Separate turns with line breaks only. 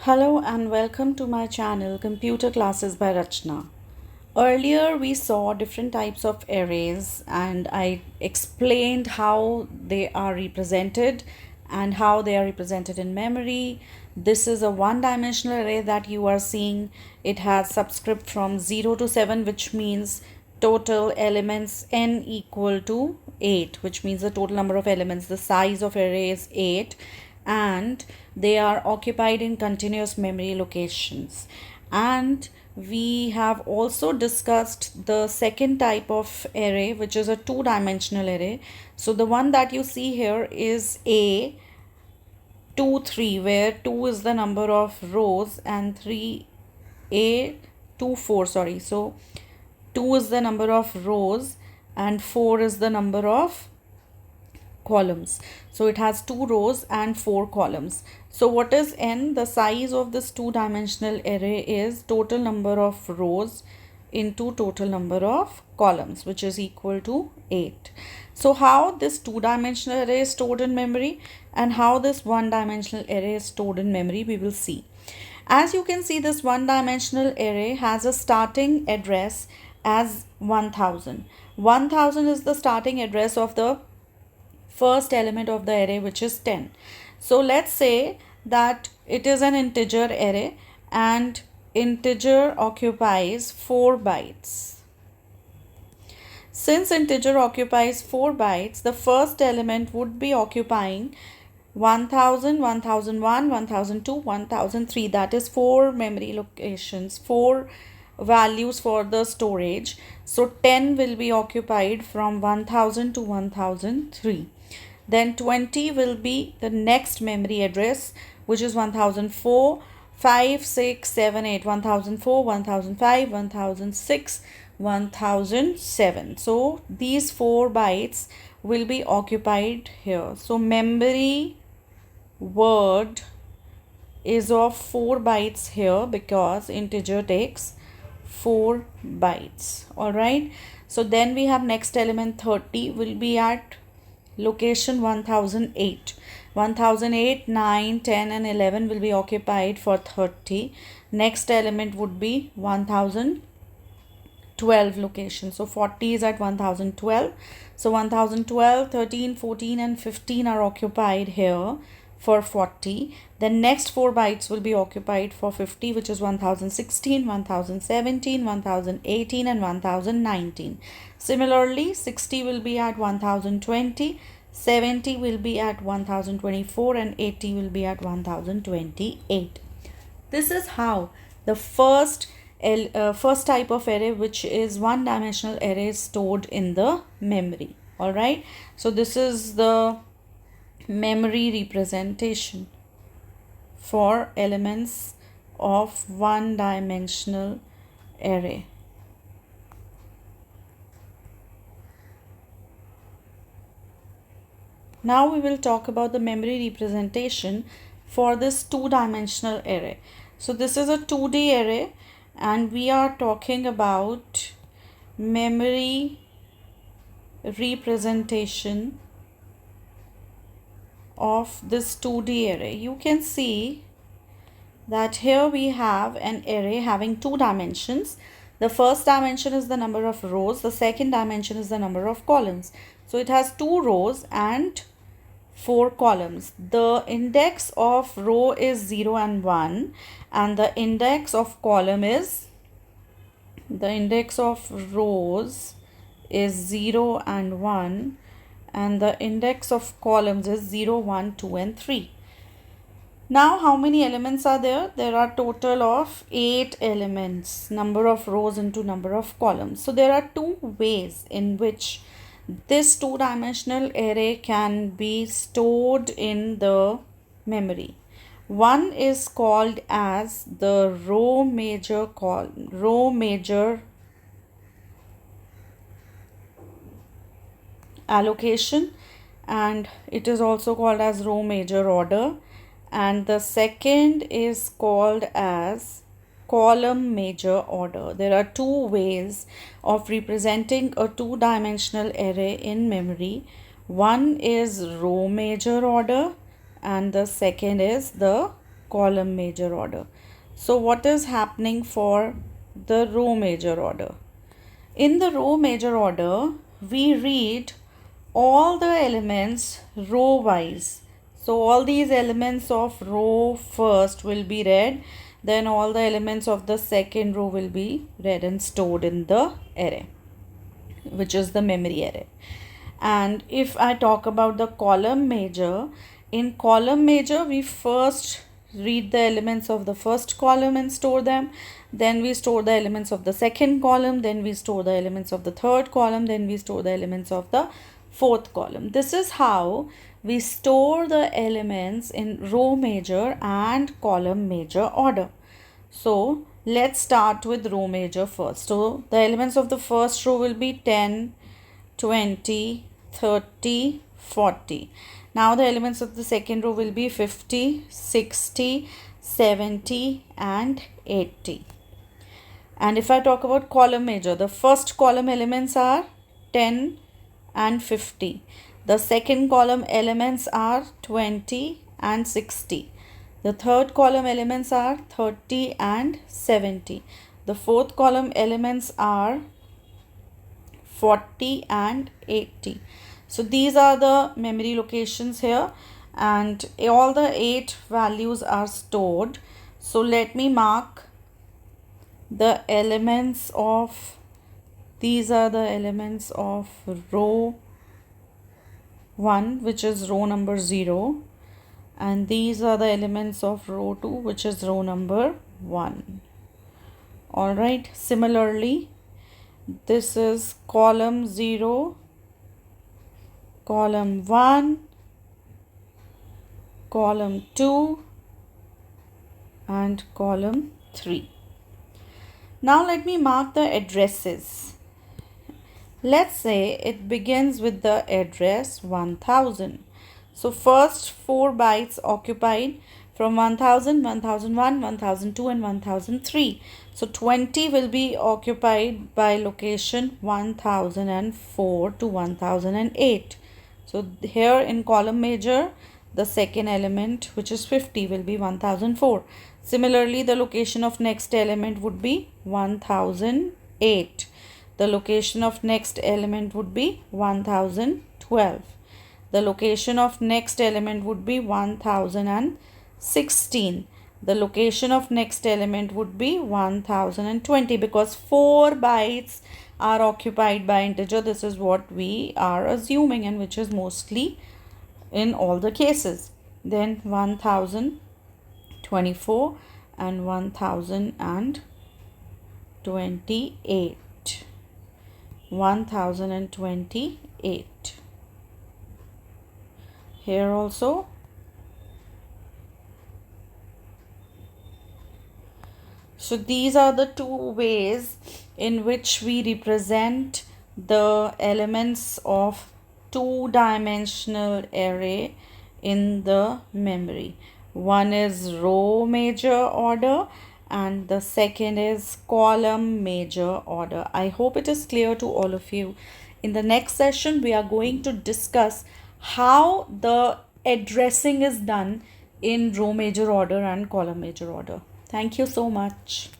Hello and welcome to my channel Computer Classes by Rachna. Earlier we saw different types of arrays and I explained how they are represented and how they are represented in memory. This is a one-dimensional array that you are seeing. It has subscript from 0 to 7, which means total elements n equal to 8, which means the total number of elements, the size of array is 8, and they are occupied in continuous memory locations. And we have also discussed the second type of array, which is a two-dimensional array. So the one that you see here is a 2 3, where 2 is the number of rows and 3 a 2 4, sorry. So 2 is the number of rows and 4 is the number of columns. So it has 2 rows and 4 columns. So what is n? The size of this two-dimensional array is total number of rows into total number of columns, which is equal to 8. So how this two-dimensional array is stored in memory and how this one-dimensional array is stored in memory, we will see. As you can see, this one-dimensional array has a starting address as 1000. 1000 is the starting address of the first element of the array, which is 10. So let's say that it is an integer array and integer occupies 4 bytes. Since integer occupies 4 bytes, the first element would be occupying 1000, 1001, 1002, 1003. That is 4 memory locations, 4 values for the storage. So 10 will be occupied from 1000 to 1003. Then 20 will be the next memory address, which is 1004, 5, 6, 7, 8, 1004, 1005, 1006, 1007. So these 4 bytes will be occupied here. So memory word is of 4 bytes here because integer takes 4 bytes. All right. So then we have next element 30 will be at location 1008. 1008, 9, 10 and 11 will be occupied for 30. Next element would be 1012 location. So 40 is at 1012. So 1012, 13, 14 and 15 are occupied here for 40. Then next 4 bytes will be occupied for 50, which is 1016, 1017, 1018 and 1019. Similarly, 60 will be at 1020, 70 will be at 1024 and 80 will be at 1028. This is how the first type of array, which is one-dimensional array, is stored in the memory. All right. So this is the memory representation for elements of one-dimensional array. Now we will talk about the memory representation for this two-dimensional array. So this is a 2D array and we are talking about memory representation of this 2D array. You can see that here we have an array having 2 dimensions. The first dimension is the number of rows. The second dimension is the number of columns. So it has 2 rows and 4 columns. The index of row is 0 and 1 and the index of column is, the index of rows is 0 and 1 and the index of columns is 0, 1, 2 and 3. Now how many elements are there? There are total of 8 elements, number of rows into number of columns. So there are 2 ways in which this two-dimensional array can be stored in the memory. One is called as the row major allocation, and it is also called as row major order, and the second is called as column major order. There are 2 ways of representing a two-dimensional array in memory. One is row major order and the second is the column major order. So what is happening for the row major order? In the row major order, we read all the elements row wise. So all these elements of row first will be read, then all the elements of the second row will be read and stored in the array, which is the memory array. And if I talk about the column major, in column major we first read the elements of the first column and store them, then we store the elements of the second column, then we store the elements of the third column, then we store the elements of the fourth column. This is how we store the elements in row major and column major order. So let's start with row major first. So the elements of the first row will be 10, 20, 30, 40. Now the elements of the second row will be 50, 60, 70 and 80. And if I talk about column major, the first column elements are 10 and 50. The second column elements are 20 and 60. The third column elements are 30 and 70. The fourth column elements are 40 and 80. So these are the memory locations here, and all the 8 values are stored. So let me mark the elements of, these are the elements of row 1, which is row number 0, and these are the elements of row 2, which is row number 1. Alright, similarly, this is column 0, column 1, column 2 and column 3. Now let me mark the addresses. Let's say it begins with the address 1000. So first 4 bytes occupied from 1000, 1001, 1002 and 1003. So 20 will be occupied by location 1004 to 1008. So here in column major, the second element, which is 50, will be 1004. Similarly, the location of next element would be 1008. The location of next element would be 1012. The location of next element would be 1016. The location of next element would be 1020, because 4 bytes are occupied by integer. This is what we are assuming, and which is mostly in all the cases. Then 1024 and 1028. 1028. Here also. So these are the 2 ways in which we represent the elements of 2-dimensional array in the memory. One is row major order and the second is column major order. I hope it is clear to all of you. In the next session, we are going to discuss how the addressing is done in row major order and column major order. Thank you so much.